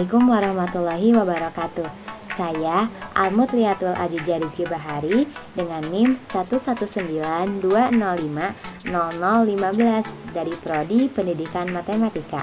Assalamualaikum warahmatullahi wabarakatuh. Saya Almutliatul Adijah Rizky Bahari dengan NIM 11920500015 dari Prodi Pendidikan Matematika.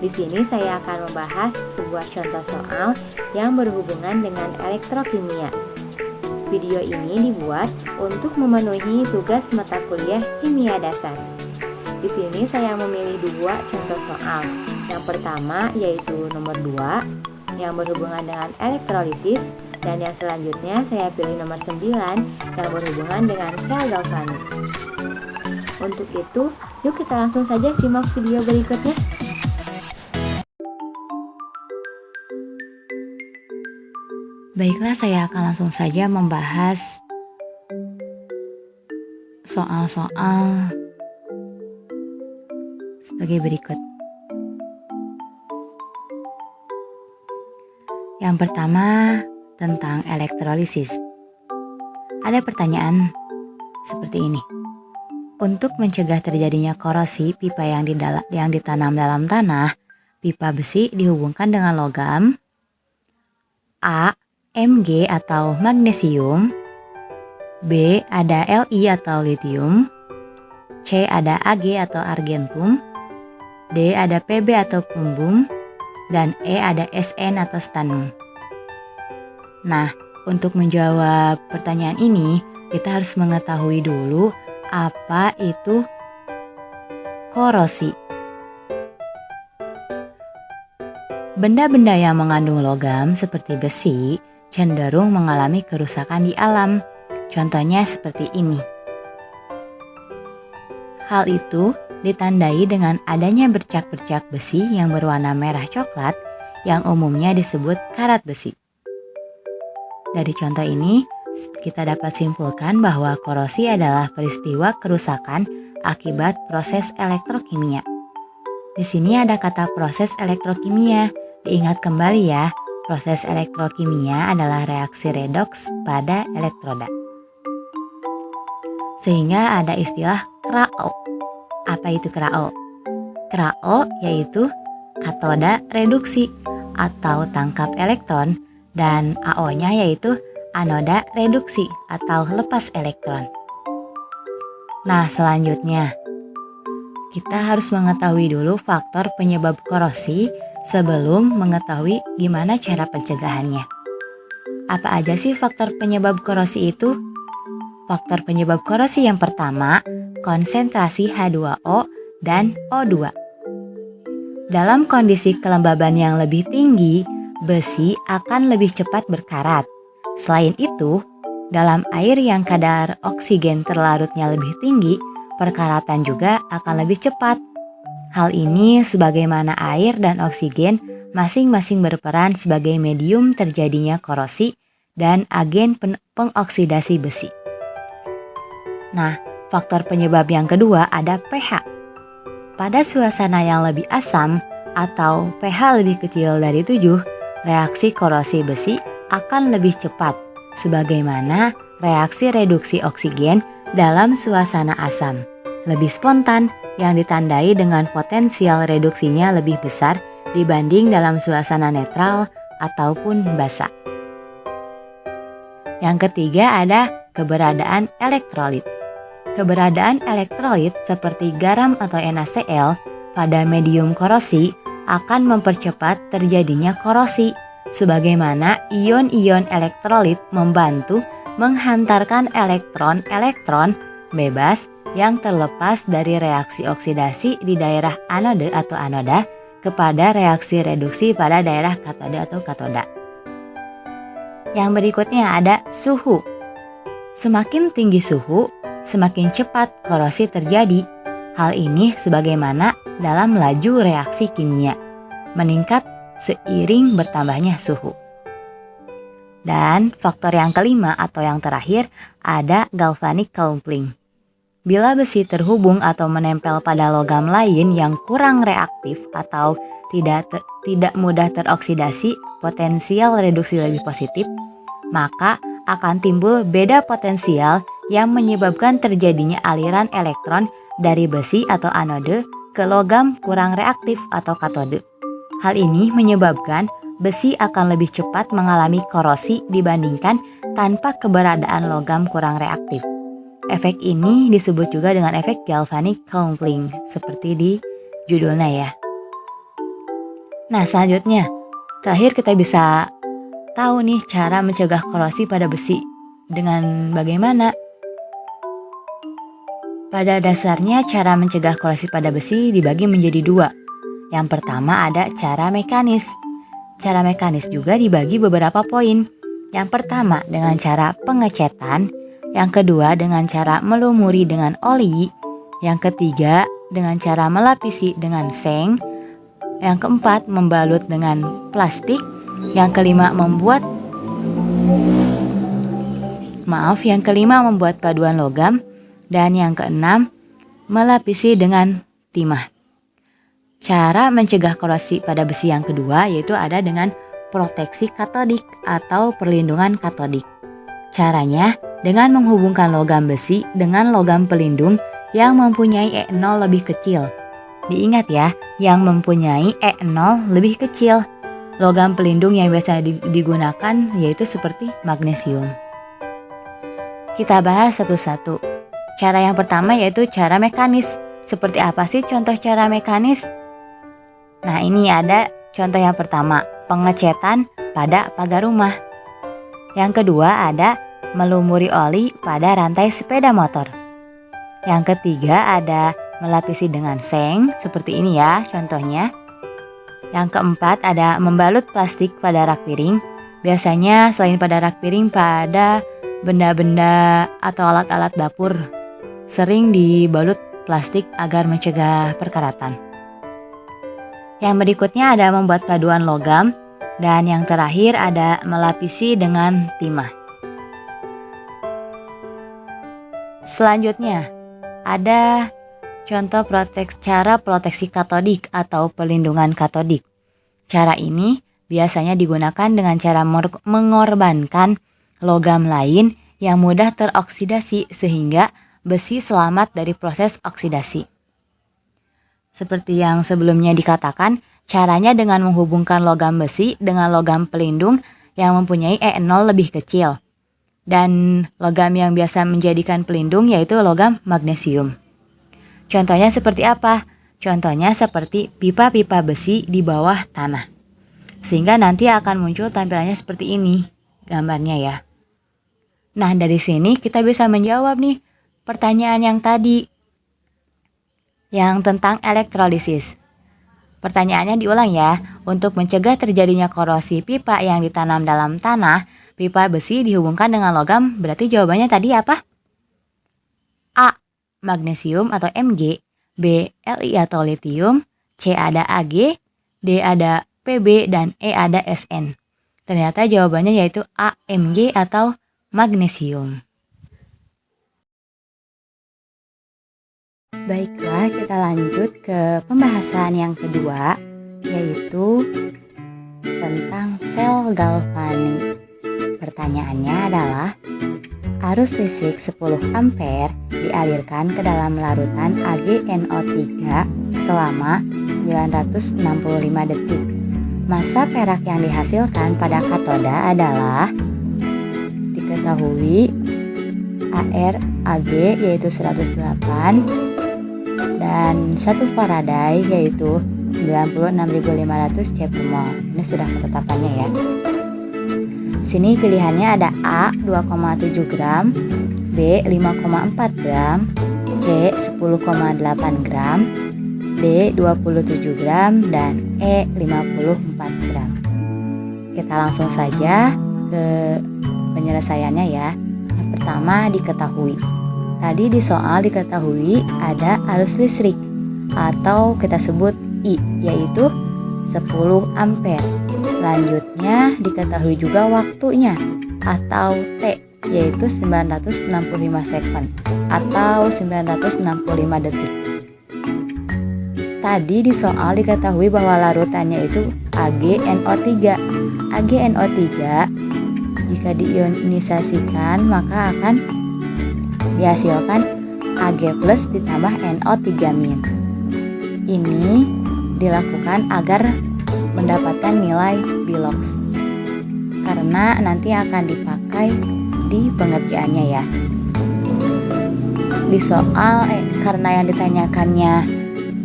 Di sini saya akan membahas sebuah contoh soal yang berhubungan dengan elektrokimia. Video ini dibuat untuk memenuhi tugas mata kuliah kimia dasar. Di sini saya memilih dua contoh soal. Yang pertama yaitu nomor 2 yang berhubungan dengan elektrolisis, dan yang selanjutnya saya pilih nomor 9 yang berhubungan dengan sel galvanik. Untuk itu, yuk kita langsung saja simak video berikutnya. Baiklah, saya akan langsung saja membahas soal-soal sebagai berikut. Yang pertama tentang elektrolisis. Ada pertanyaan seperti ini. Untuk mencegah terjadinya korosi pipa yang ditanam dalam tanah, pipa besi dihubungkan dengan logam A. Mg atau magnesium, B. ada Li atau litium, C. ada Ag atau argentum, D. ada Pb atau plumbum, dan E. ada Sn atau stannum. Nah, untuk menjawab pertanyaan ini, kita harus mengetahui dulu apa itu korosi. Benda-benda yang mengandung logam seperti besi cenderung mengalami kerusakan di alam. Contohnya seperti ini. Hal itu ditandai dengan adanya bercak-bercak besi yang berwarna merah coklat yang umumnya disebut karat besi. Dari contoh ini, kita dapat simpulkan bahwa korosi adalah peristiwa kerusakan akibat proses elektrokimia. Di sini ada kata proses elektrokimia. Diingat kembali ya, proses elektrokimia adalah reaksi redoks pada elektroda. Sehingga ada istilah KRAO. Apa itu KRAO? KRAO yaitu katoda reduksi atau tangkap elektron, dan AO-nya yaitu anoda reduksi atau lepas elektron. Nah, selanjutnya kita harus mengetahui dulu faktor penyebab korosi sebelum mengetahui gimana cara pencegahannya. Apa aja sih faktor penyebab korosi itu? Faktor penyebab korosi yang pertama, konsentrasi H2O dan O2. Dalam kondisi kelembaban yang lebih tinggi, besi akan lebih cepat berkarat. Selain itu, dalam air yang kadar oksigen terlarutnya lebih tinggi, perkaratan juga akan lebih cepat. Hal ini sebagaimana air dan oksigen masing-masing berperan sebagai medium terjadinya korosi dan agen pengoksidasi besi. Nah, faktor penyebab yang kedua ada pH. Pada suasana yang lebih asam atau pH lebih kecil dari 7, reaksi korosi besi akan lebih cepat, sebagaimana reaksi reduksi oksigen dalam suasana asam. Lebih spontan yang ditandai dengan potensial reduksinya lebih besar dibanding dalam suasana netral ataupun basa. Yang ketiga ada keberadaan elektrolit. Keberadaan elektrolit seperti garam atau NaCl pada medium korosi akan mempercepat terjadinya korosi, sebagaimana ion-ion elektrolit membantu menghantarkan elektron-elektron bebas yang terlepas dari reaksi oksidasi di daerah anode atau anoda kepada reaksi reduksi pada daerah katode atau katoda. Yang berikutnya ada suhu. Semakin tinggi suhu, semakin cepat korosi terjadi. Hal ini sebagaimana dalam laju reaksi kimia, meningkat seiring bertambahnya suhu. Dan faktor yang kelima atau yang terakhir ada galvanic coupling. Bila besi terhubung atau menempel pada logam lain yang kurang reaktif atau tidak mudah teroksidasi, potensial reduksi lebih positif, maka akan timbul beda potensial yang menyebabkan terjadinya aliran elektron dari besi atau anode ke logam kurang reaktif atau katode. Hal ini menyebabkan besi akan lebih cepat mengalami korosi dibandingkan tanpa keberadaan logam kurang reaktif. Efek ini disebut juga dengan efek galvanic coupling, seperti di judulnya ya. Nah, selanjutnya, terakhir kita bisa tahu nih cara mencegah korosi pada besi. Dengan bagaimana? Pada dasarnya cara mencegah korosi pada besi dibagi menjadi dua. Yang pertama ada cara mekanis. Cara mekanis juga dibagi beberapa poin. Yang pertama dengan cara pengecetan, yang kedua dengan cara melumuri dengan oli, yang ketiga dengan cara melapisi dengan seng, yang keempat membalut dengan plastik, yang kelima membuat paduan logam, dan yang keenam melapisi dengan timah. Cara mencegah korosi pada besi yang kedua yaitu ada dengan proteksi katodik atau perlindungan katodik. Caranya dengan menghubungkan logam besi dengan logam pelindung yang mempunyai E0 lebih kecil. Diingat ya, yang mempunyai E0 lebih kecil. Logam pelindung yang biasa digunakan yaitu seperti magnesium. Kita bahas satu-satu. Cara yang pertama yaitu cara mekanis. Seperti apa sih contoh cara mekanis? Nah, ini ada contoh yang pertama, pengecetan pada pagar rumah. Yang kedua ada melumuri oli pada rantai sepeda motor. Yang ketiga ada melapisi dengan seng, seperti ini ya contohnya. Yang keempat ada membalut plastik pada rak piring. Biasanya selain pada rak piring, pada benda-benda atau alat-alat dapur sering dibalut plastik agar mencegah perkaratan. Yang berikutnya ada membuat paduan logam, dan yang terakhir ada melapisi dengan timah. Selanjutnya ada contoh cara proteksi katodik atau pelindungan katodik. Cara ini biasanya digunakan dengan cara mengorbankan logam lain yang mudah teroksidasi sehingga besi selamat dari proses oksidasi. Seperti yang sebelumnya dikatakan, caranya dengan menghubungkan logam besi dengan logam pelindung yang mempunyai E0 lebih kecil. Dan logam yang biasa menjadikan pelindung yaitu logam magnesium. Contohnya seperti apa? Contohnya seperti pipa-pipa besi di bawah tanah. Sehingga nanti akan muncul tampilannya seperti ini gambarnya ya. Nah, dari sini kita bisa menjawab nih pertanyaan yang tadi, yang tentang elektrolisis. Pertanyaannya diulang ya. Untuk mencegah terjadinya korosi pipa yang ditanam dalam tanah, pipa besi dihubungkan dengan logam, berarti jawabannya tadi apa? A. Magnesium atau Mg, B. Li atau litium, C ada Ag, D ada Pb, dan E ada Sn. Ternyata jawabannya yaitu A. Mg atau magnesium. Baiklah, kita lanjut ke pembahasan yang kedua, yaitu tentang sel galvanik. Pertanyaannya adalah, arus listrik 10 ampere dialirkan ke dalam larutan AgNO3 selama 965 detik. Massa perak yang dihasilkan pada katoda adalah, diketahui AR Ag yaitu 108 dan 1 Faraday yaitu 96.500 C/mol. Ini sudah ketetapannya ya. Di sini pilihannya ada A 2,7 gram, B 5,4 gram, C 10,8 gram, D 27 gram, dan E 54 gram. Kita langsung saja ke penyelesaiannya ya. Yang pertama diketahui. Tadi di soal diketahui ada arus listrik atau kita sebut I, yaitu 10 ampere. Selanjutnya diketahui juga waktunya atau T, yaitu 965 second atau 965 detik. Tadi di soal diketahui bahwa larutannya itu AgNO3. AgNO3 jika diionisasikan maka akan dihasilkan Ag plus ditambah NO3 min. Ini dilakukan agar mendapatkan nilai Bilox karena nanti akan dipakai di pengerjaannya ya. Di soal karena yang ditanyakannya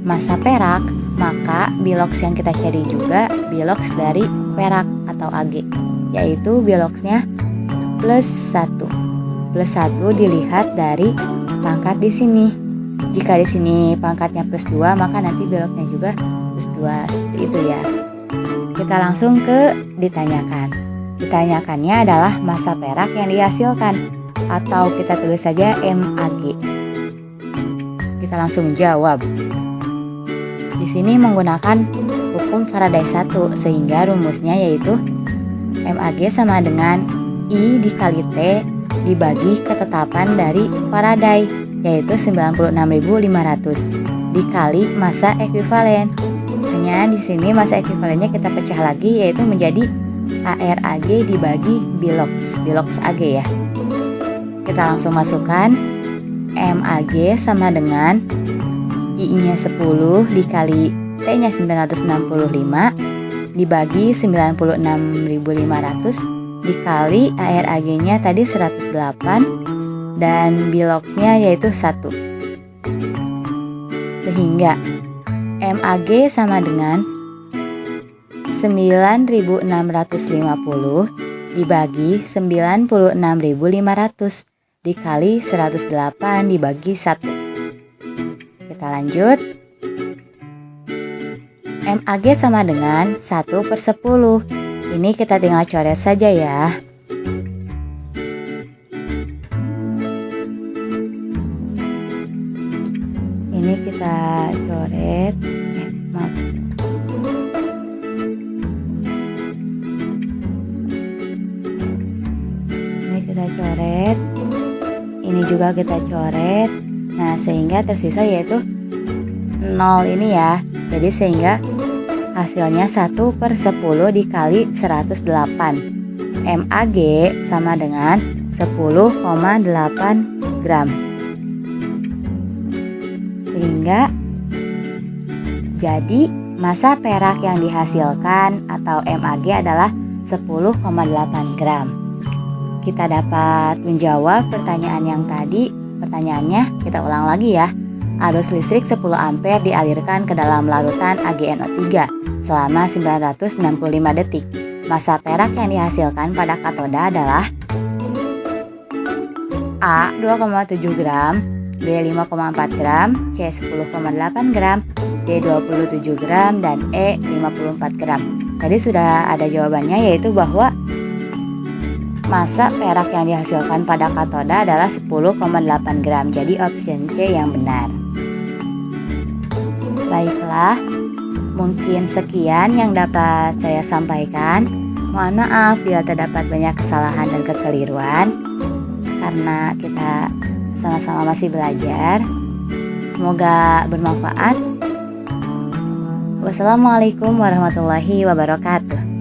massa perak, maka Bilox yang kita cari juga Bilox dari perak atau Ag, yaitu Biloxnya +1. +1 dilihat dari pangkat di sini. Jika di sini pangkatnya +2, maka nanti Biloxnya juga +2, seperti itu ya. Kita langsung ke ditanyakan. Ditanyakannya adalah massa perak yang dihasilkan, atau kita tulis saja Mag. Kita langsung jawab. Di sini menggunakan hukum Faraday 1, sehingga rumusnya yaitu Mag sama dengan I dikali T dibagi ketetapan dari Faraday, yaitu 96.500 dikali massa ekuivalen. Hanya di sini massa ekuivalennya kita pecah lagi, yaitu menjadi ARAG dibagi Bilox Ag ya. Kita langsung masukkan Mag sama dengan I-nya 10 dikali T-nya 965 dibagi 96.500 dikali ARAG-nya tadi 108 dan Biloxnya yaitu 1. Sehingga Mag sama dengan 9.650 dibagi 96.500 dikali 108 dibagi 1. Kita lanjut. Mag sama dengan 1/10. Ini kita tinggal coret saja ya. Ini kita coret. Maaf. Ini kita coret. Ini juga kita coret. Nah, sehingga tersisa yaitu 0 ini ya. Jadi sehingga hasilnya 1/10 dikali 108. Mag sama dengan 10,8 gram. Sehingga jadi massa perak yang dihasilkan atau Mag adalah 10,8 gram. Kita dapat menjawab pertanyaan yang tadi. Pertanyaannya kita ulang lagi ya. Arus listrik 10 ampere dialirkan ke dalam larutan AgNO3 selama 965 detik. Massa perak yang dihasilkan pada katoda adalah A 2,7 gram, B 5,4 gram, C 10,8 gram, D 27 gram, dan E 54 gram. Tadi sudah ada jawabannya, yaitu bahwa massa perak yang dihasilkan pada katoda adalah 10,8 gram. Jadi opsi C yang benar. Baiklah, mungkin sekian yang dapat saya sampaikan. Mohon maaf bila terdapat banyak kesalahan dan kekeliruan, karena kita sama-sama masih belajar. Semoga bermanfaat. Wassalamualaikum warahmatullahi wabarakatuh.